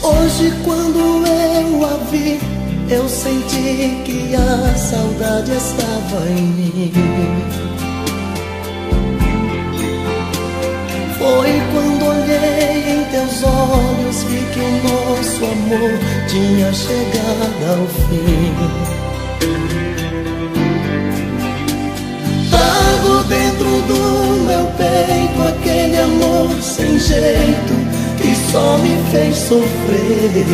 Hoje quando eu a vi, eu senti que a saudade estava em mim. Foi quando olhei em teus olhos, vi que o nosso amor tinha chegado ao fim. Trago dentro do meu peito aquele amor sem jeito que só me fez sofrer.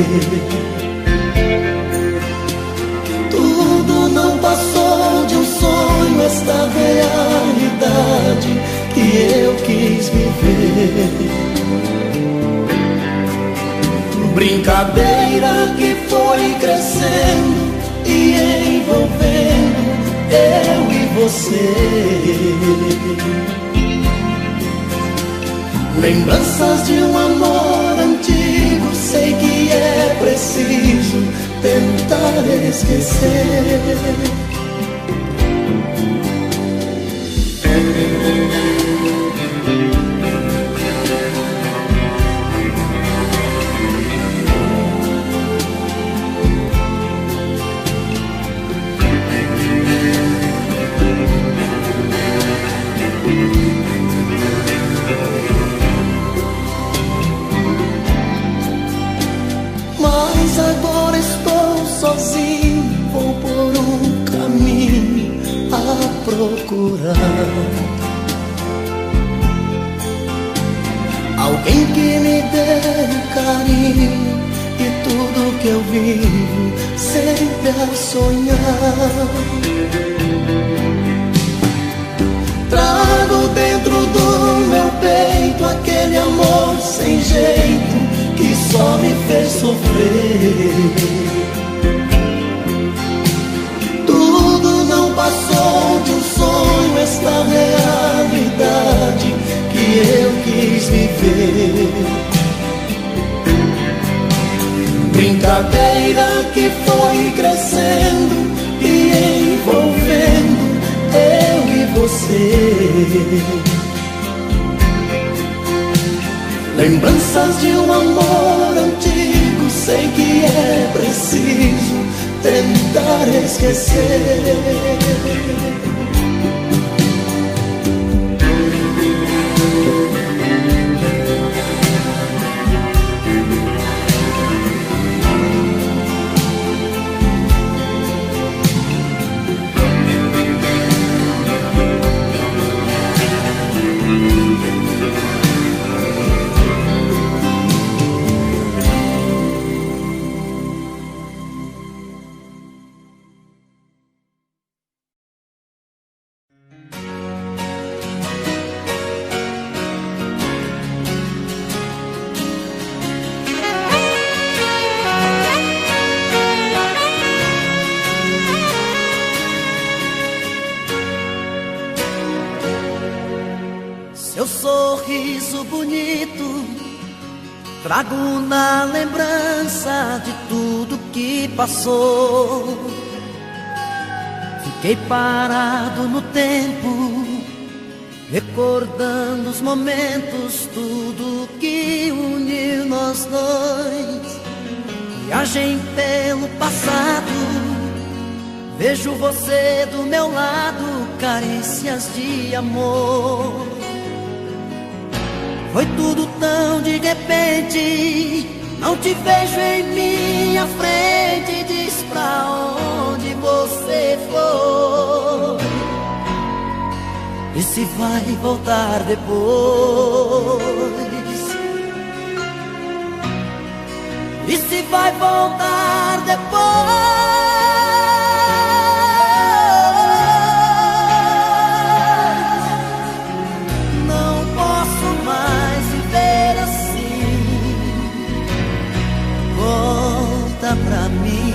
Tudo não passou de um sonho, esta realidade que eu quis viver. Brincadeira que foi crescendo e envolvendo eu e você. Lembranças de um amor antigo, sei que é preciso tentar esquecer. Mas agora estou sozinho, vou por um caminho a procurar alguém que me dê carinho e tudo que eu vivo sempre a sonhar. Trago dentro do meu peito aquele amor sem jeito que só me fez sofrer. Tudo não passou de um sonho, esta realidade que eu quis viver. Brincadeira que foi crescendo e envolvendo eu e você. Lembranças de um amor antigo, sei que é preciso tentar esquecer. Seu sorriso bonito trago na lembrança de tudo que passou. Fiquei parado no tempo, recordando os momentos, tudo que uniu nós dois. Viagem pelo passado, vejo você do meu lado, carícias de amor. Foi tudo tão de repente, não te vejo em minha frente. Diz pra onde você foi e se vai voltar depois. E se vai voltar depois. Pra mim,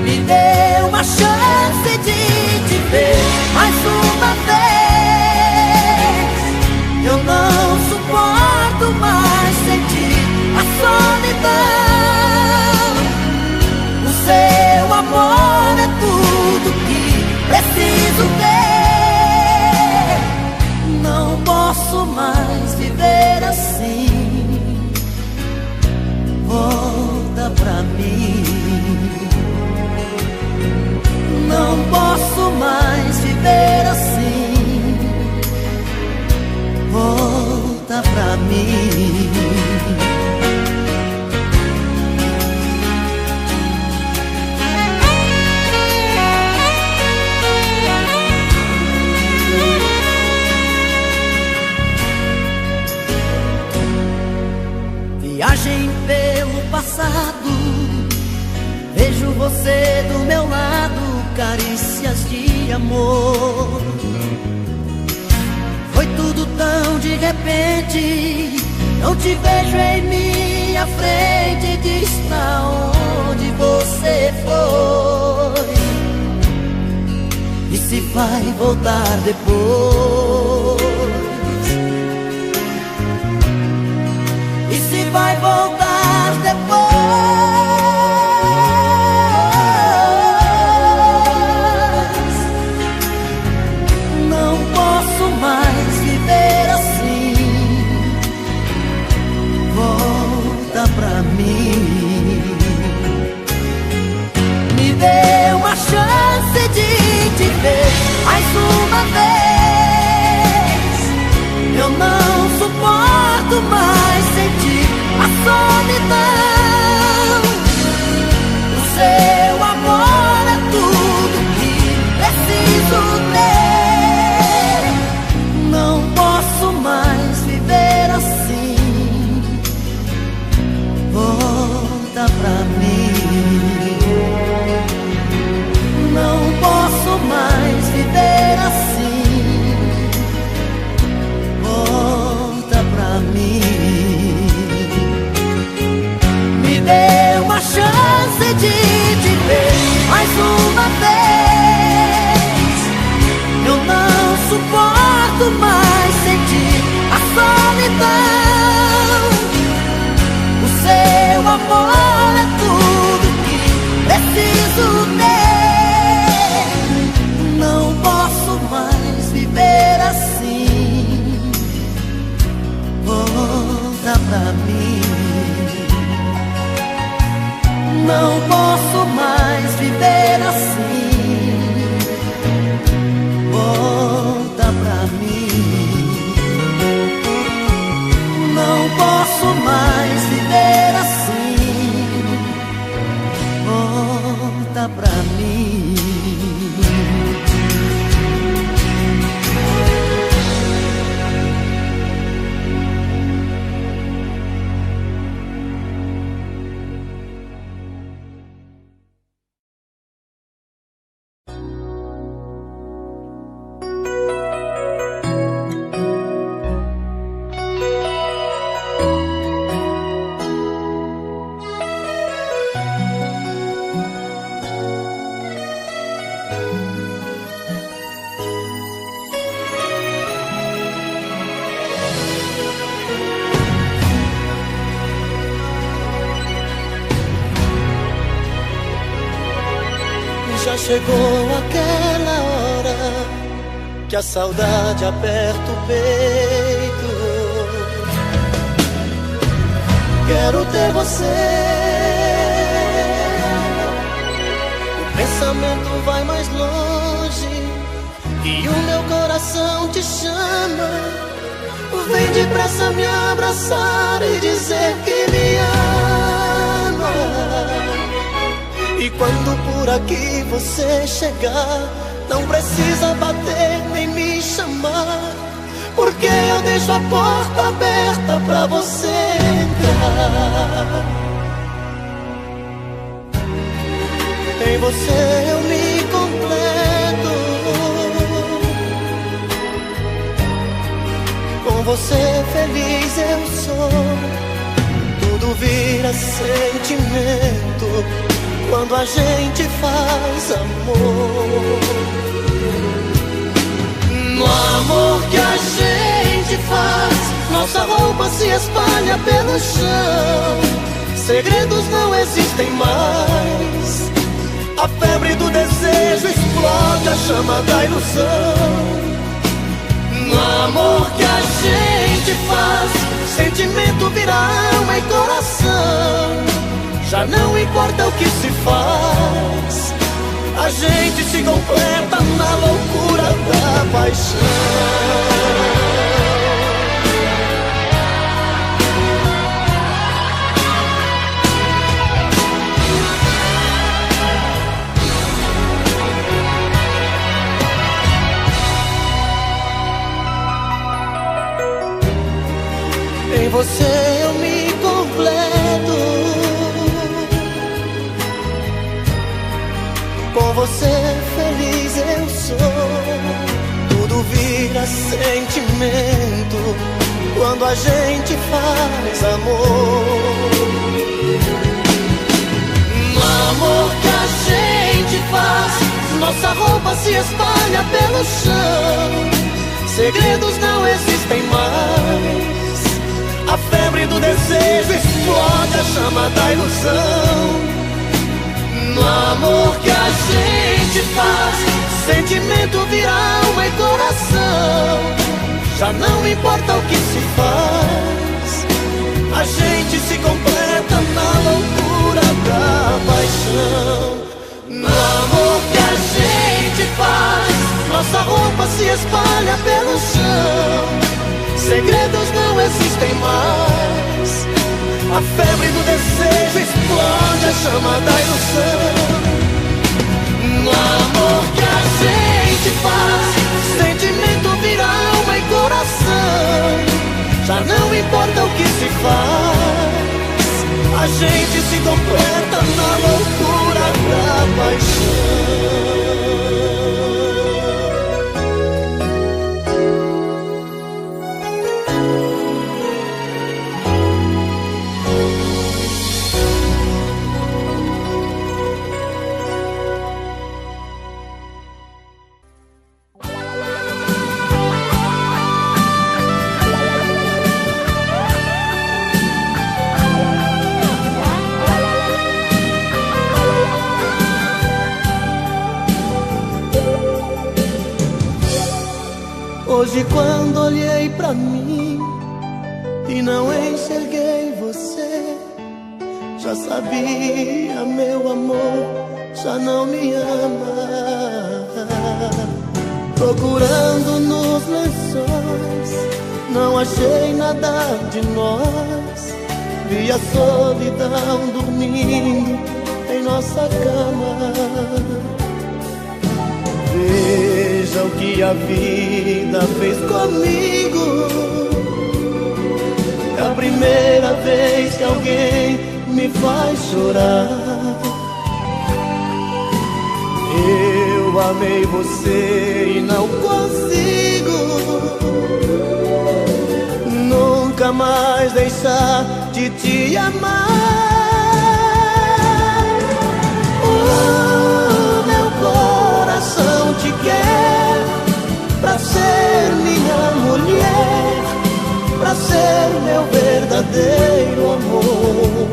me dê uma chance de vejo você do meu lado, carícias de amor. Foi tudo tão de repente, não te vejo em minha frente. Diz pra onde você foi e se vai voltar depois. E se vai voltar depois. Não posso mais viver assim. Volta pra mim. Me dê uma chance de te ver mais uma vez. Eu não suporto mais sentir a solidão. O seu amor é tudo que preciso ter. Não posso mais viver assim. Volta pra mim. Não posso mais viver assim. Volta pra mim. Me dê uma chance de te ver mais uma vez. Eu não suporto mais sentir a solidão. O seu amor é tudo que preciso ter. Não posso mais viver assim. Volta pra mim. Não posso mais viver assim. Volta pra mim. Não posso mais viver assim. Volta pra mim. Já chegou aquela hora que a saudade aperta o peito. Quero ter você. O pensamento vai mais longe e o meu coração te chama. Vem depressa me abraçar e dizer que me ama. E quando por aqui você chegar, não precisa bater nem me chamar, porque eu deixo a porta aberta pra você entrar. Em você eu me completo, com você feliz eu sou. Tudo vira sentimento quando a gente faz amor. No amor que a gente faz, nossa roupa se espalha pelo chão. Segredos não existem mais. A febre do desejo explode a chama da ilusão. No amor que a gente faz, sentimento vira alma e coração. Já não importa o que se faz, a gente se completa na loucura da paixão. Em você eu me completo, Com você feliz eu sou. Tudo vira sentimento quando a gente faz amor. No amor que a gente faz, nossa roupa se espalha pelo chão. Segredos não existem mais. A febre do desejo explode a chama da ilusão. No amor que a gente faz, sentimento vira alma e coração. Já não importa o que se faz, a gente se completa na loucura da paixão. No amor que a gente faz, nossa roupa se espalha pelo chão. Segredos não existem mais. A febre do desejo explode a chama da ilusão. No amor que a gente faz, sentimento vira alma e coração. Já não importa o que se faz, a gente se completa na loucura da paixão. Hoje quando olhei pra mim e não enxerguei você, já sabia, meu amor, já não me ama. Procurando nos lençóis, não achei nada de nós. Vi a solidão dormindo em nossa cama. Veja o que a vida fez comigo. É a primeira vez que alguém me faz chorar. Eu amei você e não consigo nunca mais deixar de te amar. Coração te quer pra ser minha mulher, pra ser meu verdadeiro amor.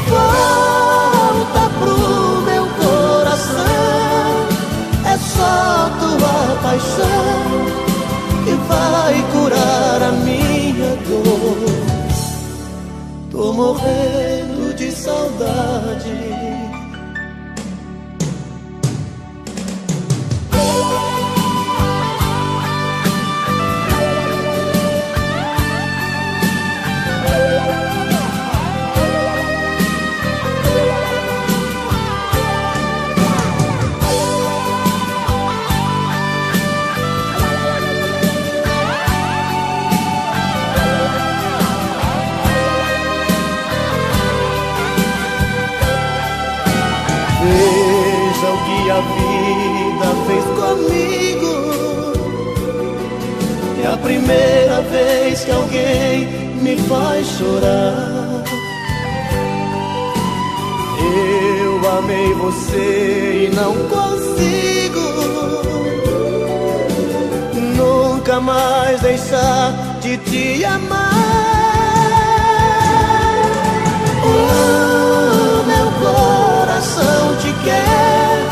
Volta pro meu coração, é só tua paixão que vai curar a minha dor. Tô morrendo de saudade. Veja o que a vida fez comigo. É a primeira vez que alguém me faz chorar. Eu amei você e não consigo nunca mais deixar de te amar. Meu coração te quer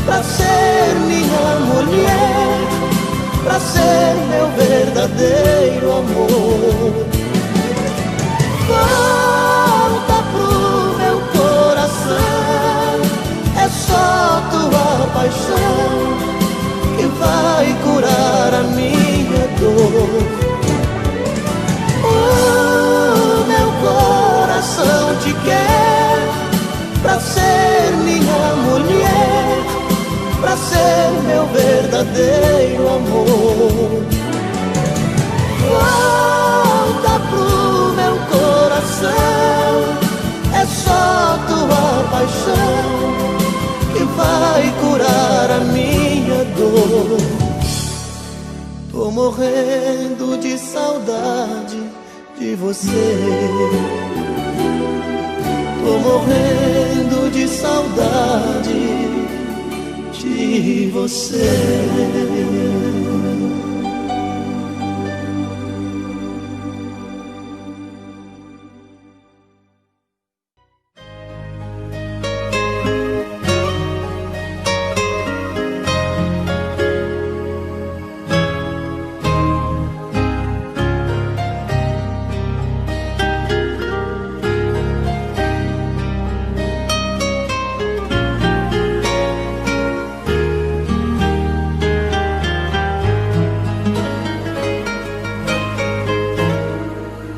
pra ser minha mulher, pra ser meu verdadeiro amor. Volta pro meu coração, é só tua paixão que vai curar a minha dor. Meu coração te quer pra ser minha mulher, pra ser meu verdadeiro amor. Volta pro meu coração, é só tua paixão morrendo de saudade de você. Tô morrendo de saudade de você.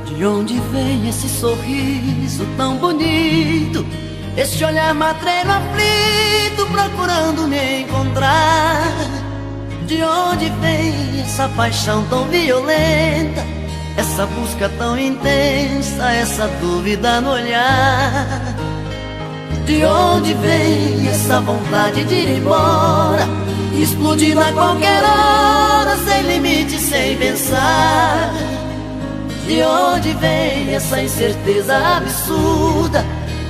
De onde vem esse sorriso tão bonito, esse olhar matreiro aflito procurando me encontrar? De onde vem essa paixão tão violenta, essa busca tão intensa, essa dúvida no olhar? De onde vem essa vontade de ir embora, explodindo a qualquer hora, sem limite, sem pensar? De onde vem essa incerteza absurda,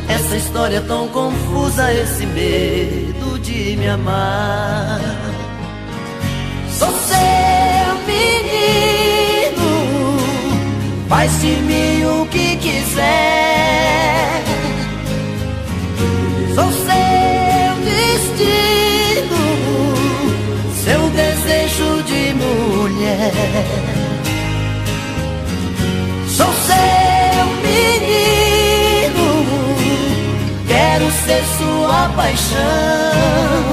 essa história tão confusa, esse medo de me amar? Sou seu menino, faz de mim o que quiser. Sou seu destino, seu desejo de mulher. Sou seu menino, quero ser sua paixão.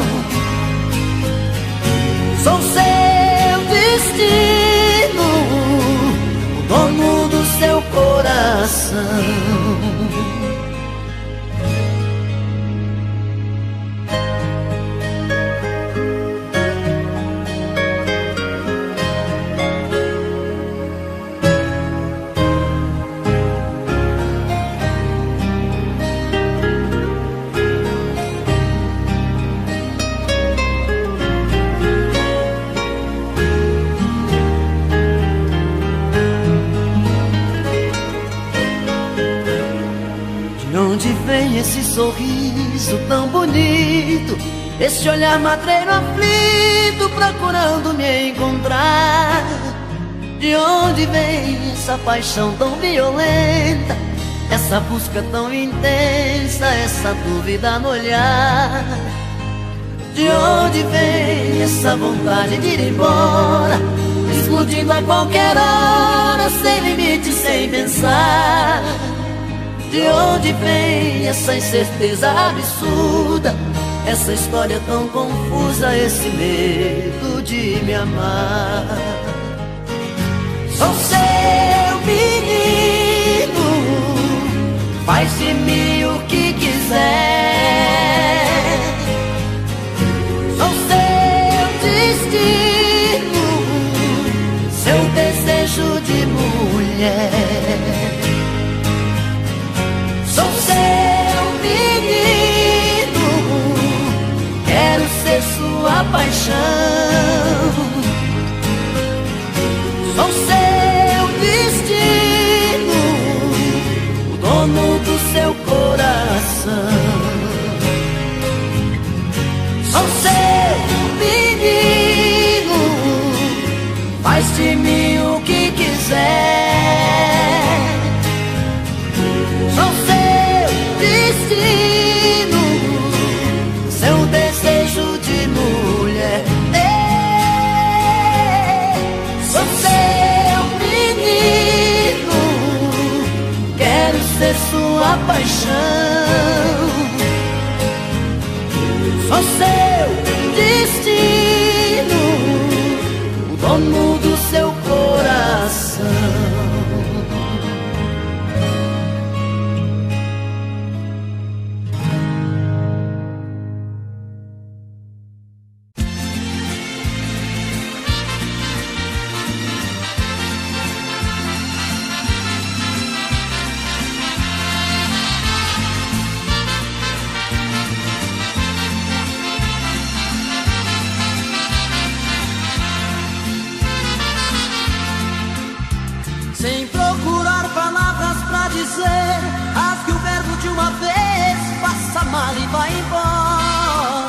Sou seu destino, o dono do seu coração. De onde vem esse sorriso tão bonito, esse olhar matreiro aflito procurando me encontrar? De onde vem essa paixão tão violenta, essa busca tão intensa, essa dúvida no olhar? De onde vem essa vontade de ir embora, explodindo a qualquer hora, sem limite, sem pensar? De onde vem essa incerteza absurda, essa história tão confusa, esse medo de me amar? Sou seu menino, faz de mim o que quiser. Sou seu destino, seu desejo de mulher. Sou seu menino, quero ser sua paixão. Sou seu destino, o dono do seu coração. Sou seu menino, faz de mim o que quiser. Sou seu destino, seu desejo de mulher. Sou seu menino, quero ser sua paixão. Sou seu destino, o dono do seu coração. dizer, rasgue o verbo de uma vez, faça mal e vai embora.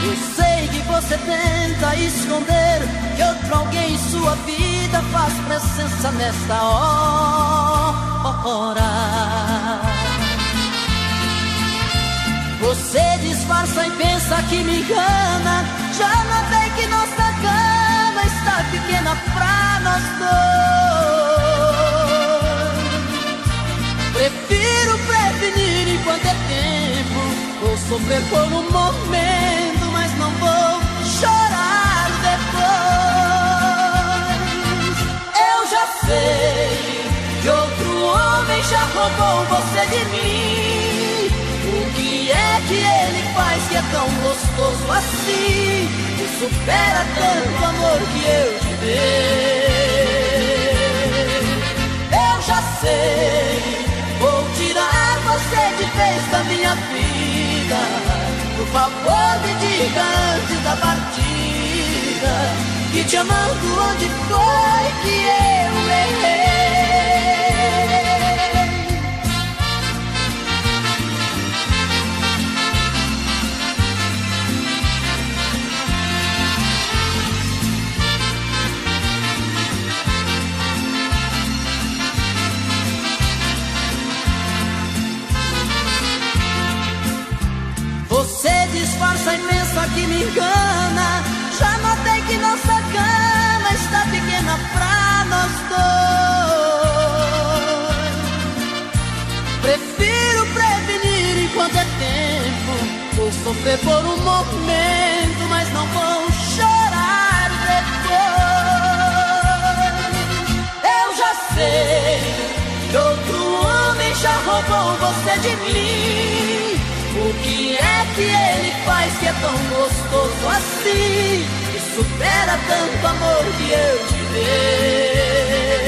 Eu sei que você tenta esconder que outro alguém em sua vida faz presença nesta hora. Você disfarça e pensa que me engana. Já notei que nossa cama está pequena pra nós dois. Prefiro prevenir enquanto é tempo. Vou sofrer por um momento, mas não vou chorar depois. Eu já sei que outro homem já roubou você de mim. O que é que ele faz que é tão gostoso assim? Que supera tanto amor que eu te dei. Eu já sei, vou tirar você de vez da minha vida. Por favor me diga antes da partida que te amando onde foi que eu errei. Você disfarça e pensa que me engana. Já notei que nossa cama está pequena pra nós dois. Prefiro prevenir enquanto é tempo. Vou sofrer por um momento, mas não vou chorar depois. Eu já sei que outro homem já roubou você de mim. O que é que ele faz que é tão gostoso assim? Que supera tanto amor que eu te dei.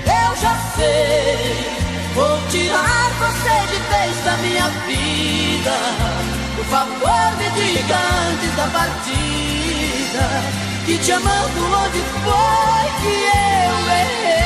Eu já sei, vou tirar você de vez da minha vida. Por favor me diga antes da partida que te amando onde foi que eu errei.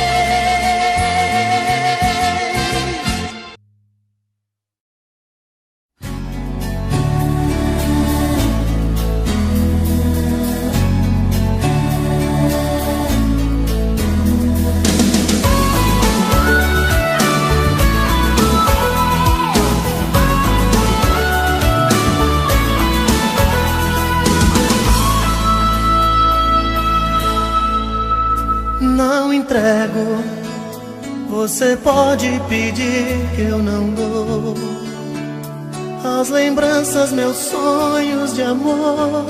Não entrego, você pode pedir que eu não dou. As lembranças, meus sonhos de amor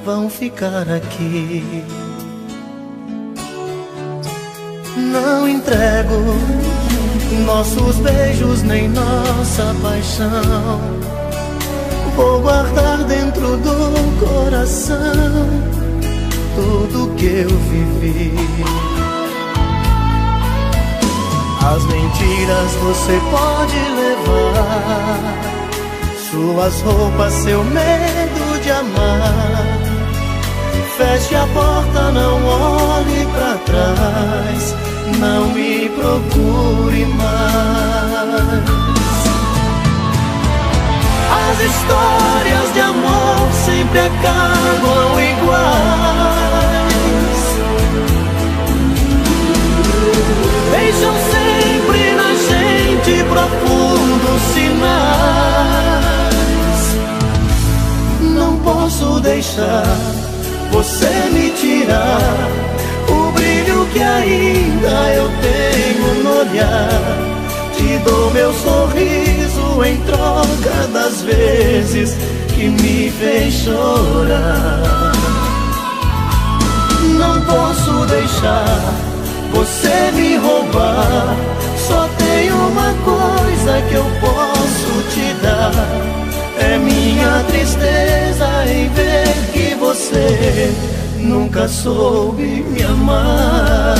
vão ficar aqui. Não entrego nossos beijos nem nossa paixão. Vou guardar dentro do coração tudo que eu vivi. As mentiras você pode levar, suas roupas, seu medo de amar. Feche a porta, não olhe pra trás, não me procure mais. As histórias de amor sempre acabam iguais. Deixam sempre na gente profundos sinais. Não posso deixar você me tirar o brilho que ainda eu tenho no olhar. Te dou meu sorriso em troca das vezes que me fez chorar. Não posso deixar você me roubar. Só tem uma coisa que eu posso te dar. É minha tristeza em ver que você nunca soube me amar.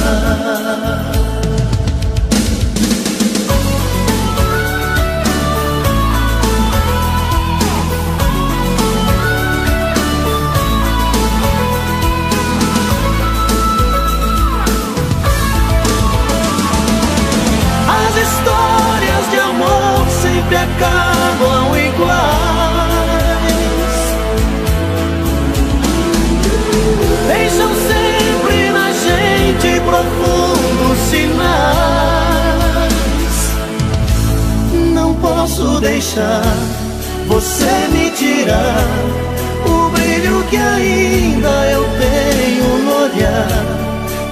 acabam iguais. Deixam sempre na gente profundos sinais. Não posso deixar você me tirar o brilho que ainda eu tenho no olhar.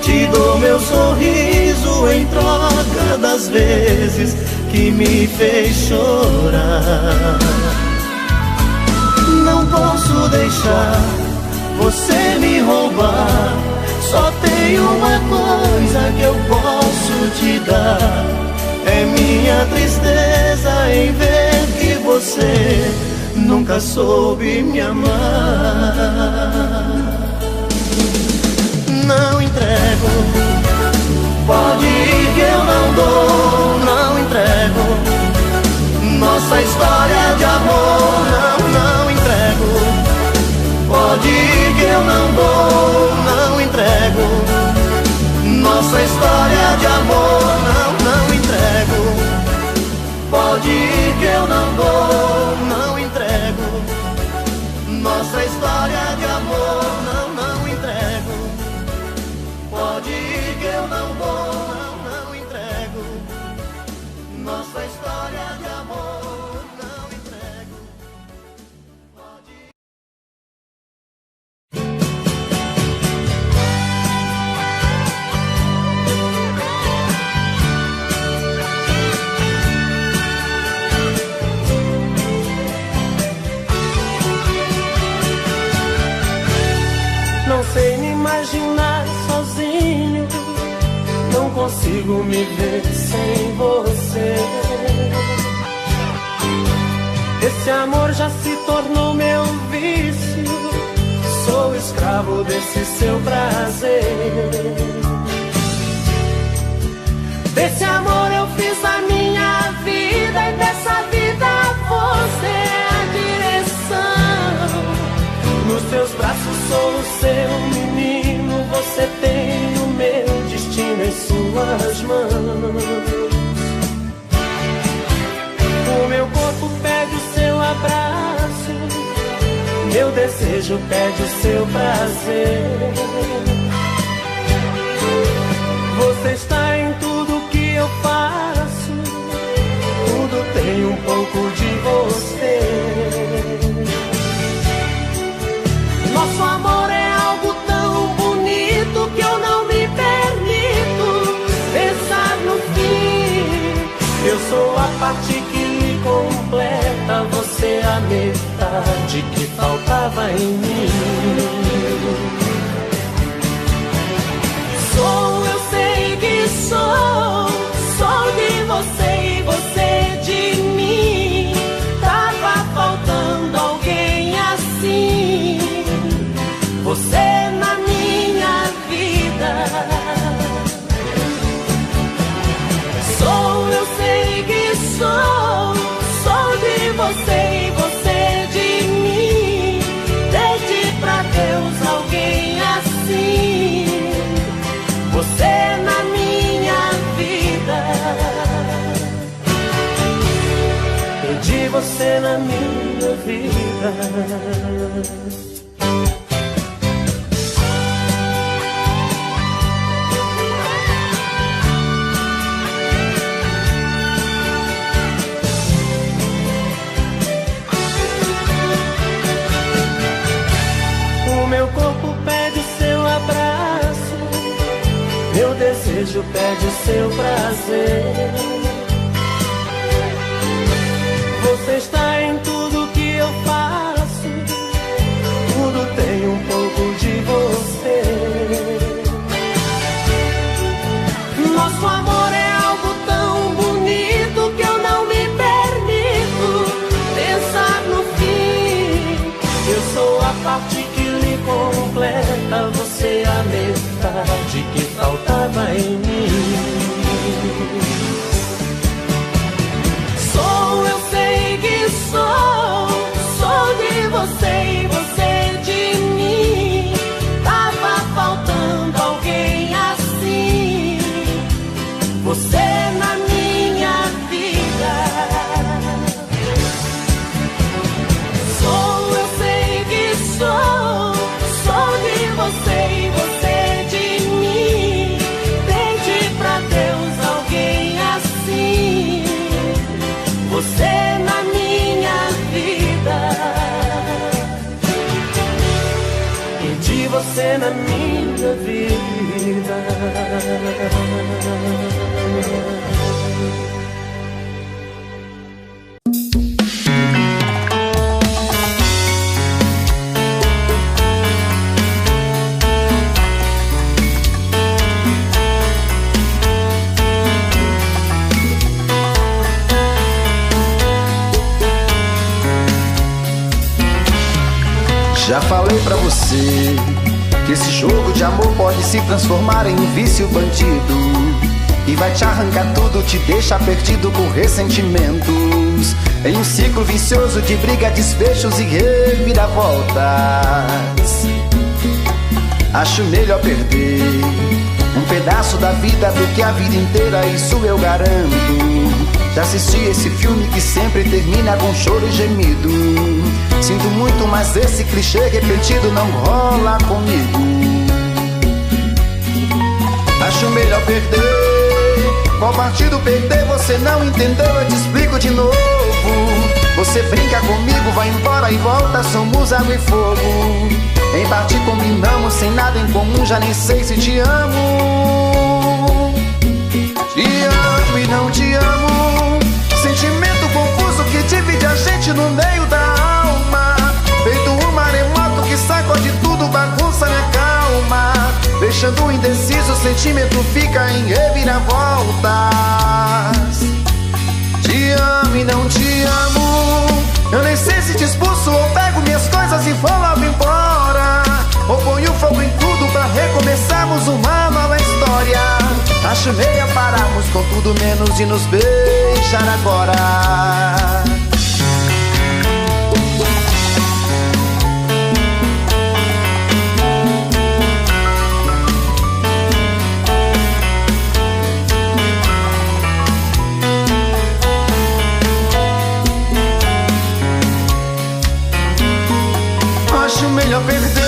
Te dou meu sorriso em troca das vezes que me fez chorar. Não posso deixar você me roubar. Só tem uma coisa que eu posso te dar. É minha tristeza em ver que você nunca soube me amar. Não entrego, pode ir que eu não dou. Não entrego nossa história de amor. Não entrego, pode ir que eu não dou. Não entrego nossa história de amor. Não entrego, pode ir que eu não dou. Não entrego nossa história de amor. Não entrego, pode ir que eu não dou. Não entrego nossa história de amor. Não entrego, pode ir. Não sei me imaginar sozinho, não consigo me ver sem você. Esse amor já se tornou meu vício, sou escravo desse seu prazer. Desse amor eu fiz a minha vida e dessa vida você é a direção. Nos seus braços sou o seu menino, você tem o meu destino em suas mãos. O meu corpo pede o seu abraço, meu desejo pede o seu prazer. Você está em tudo que eu faço, tudo tem um pouco de você. Nosso amor é algo tão bonito que eu não me permito pensar no fim. Eu sou a parte que lhe completa, você a metade que faltava em mim. Sou, eu sei que sou de você e você de mim. Tava faltando alguém assim, você na minha vida. Sou, eu sei que sou de você e você de mim. Pedi pra Deus alguém assim, você na minha vida. Pedi você na minha vida. Meu corpo pede o seu abraço, meu desejo pede o seu prazer. Você está em tudo que eu faço, tudo tem um pouco de você. Nosso amor é algo tão bonito que eu não me permito pensar no fim. Eu sou a parte que lhe completa, você a metade que faltava em mim. você na minha vida. Perdi você na minha vida. Já falei pra você que esse jogo de amor pode se transformar em um vício bandido e vai te arrancar tudo, te deixar perdido com ressentimentos, em um ciclo vicioso de briga, desfechos e reviravoltas. Acho melhor perder um pedaço da vida do que a vida inteira, isso eu garanto. Já assisti esse filme que sempre termina com choro e gemido. Sinto muito, mas esse clichê repetido não rola comigo. Acho melhor perder. Qual partido perder? Você não entendeu, eu te explico de novo. Você brinca comigo, vai embora e volta, somos água e fogo. Em parte combinamos, sem nada em comum, já nem sei se te amo. Te amo e não te amo. Sentimento confuso que divide a gente no meio da alma. Feito um maremoto que sacode tudo, bagunça minha calma. Deixando indeciso, o sentimento fica em reviravoltas. Te amo e não te amo. Eu nem sei se te expulso ou pego minhas coisas e vou logo embora, ou ponho fogo em tudo pra recomeçarmos uma nova história. Acho melhor pararmos com tudo menos de nos beijar agora. Acho melhor perder.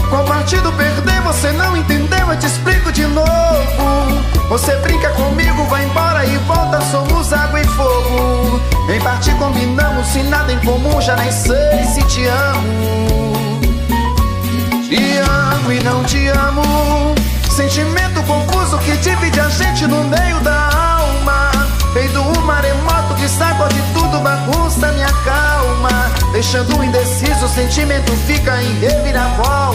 Qual partido perder? Você não entendeu, eu te explico de novo. Você brinca comigo, vai embora e volta, somos água e fogo. Em parte combinamos, sem nada em comum, já nem sei se te amo. Te amo e não te amo. Sentimento confuso que divide a gente no meio da alma. Feito um maremoto que sacode tudo, bagunça minha calma. Deixando indeciso, o sentimento fica em reviravoltas.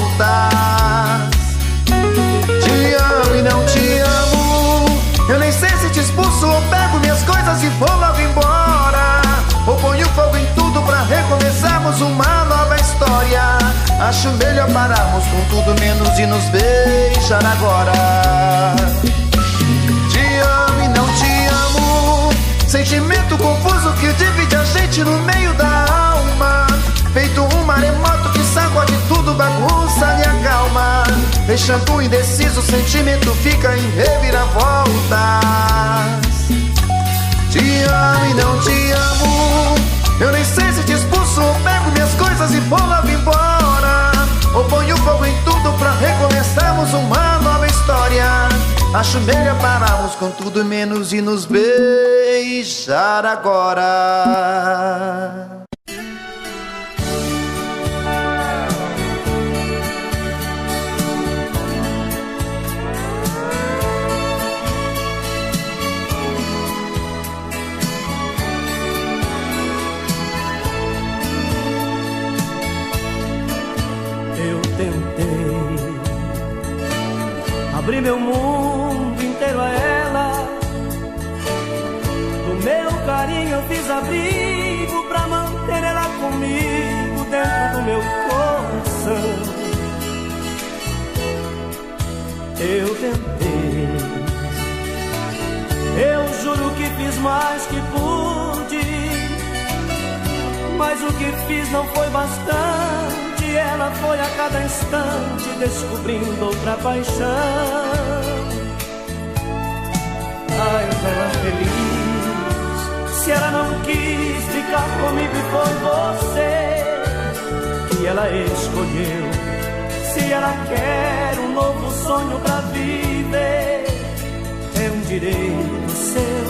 Te amo e não te amo. Eu nem sei se te expulso ou pego minhas coisas e vou logo embora, ou ponho fogo em tudo pra recomeçarmos uma nova história. Acho melhor pararmos com tudo menos de nos beijar agora. Te amo e não te amo. Sentimento confuso que divide a gente no meio da alma. Feito um maremoto que sacode tudo, bagunça minha calma. Deixando indeciso, o sentimento fica em reviravoltas. Te amo e não te amo. Eu nem sei se te expulso ou pego minhas coisas e vou logo embora, ou ponho fogo em tudo pra recomeçarmos uma nova história. Acho melhor pararmos com tudo menos de nos beijar agora. Abri meu mundo inteiro a ela. Do meu carinho eu fiz abrigo pra manter ela comigo dentro do meu coração. Eu tentei, eu juro que fiz mais que pude, mas o que fiz não foi bastante. Ela foi a cada instante descobrindo outra paixão. Ai, ela feliz, se ela não quis ficar comigo e foi você que ela escolheu. Se ela quer um novo sonho pra viver, é um direito seu.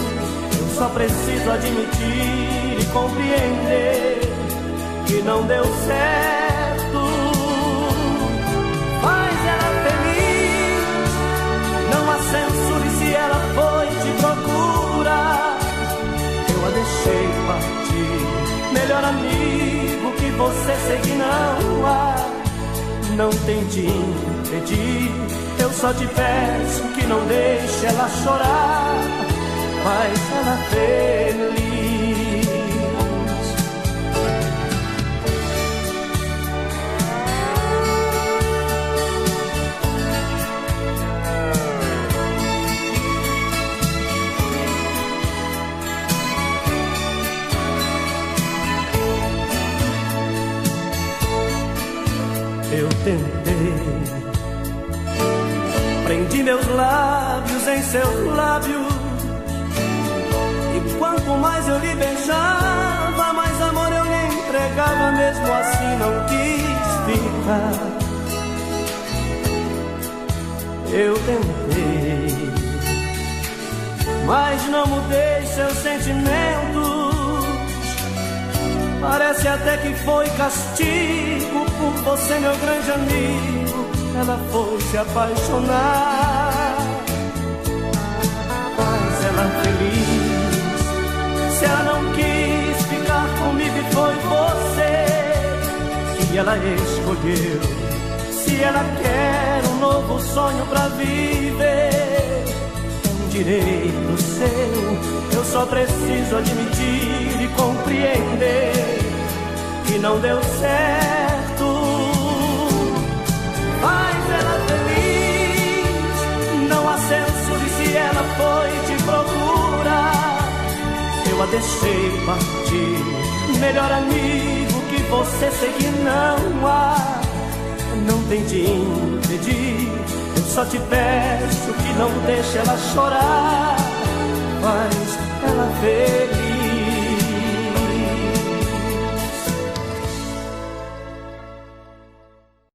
Eu só preciso admitir e compreender que não deu certo. Faz ela feliz, não a censure se ela foi te procurar. Eu a deixei partir, melhor amigo que você seguir não há. Não tente impedir, eu só te peço que não deixe ela chorar. Faz ela feliz. Eu tentei, prendi meus lábios em seus lábios, e quanto mais eu lhe beijava, mais amor eu lhe entregava. Mesmo assim não quis ficar. Eu tentei, mas não mudei seus sentimentos. Parece até que foi castigo por você, meu grande amigo. Ela foi se apaixonar. Faz ela feliz. Se ela não quis ficar comigo e foi você que ela escolheu. Se ela quer um novo sonho pra viver, é um direito seu. Eu só preciso admitir e compreender que não deu certo. Faz ela feliz, não a censure se ela foi te procurar. Eu a deixei partir, melhor amigo que você seguir não há. Não tente impedir, eu só te peço que não deixe ela chorar. Faz ela feliz.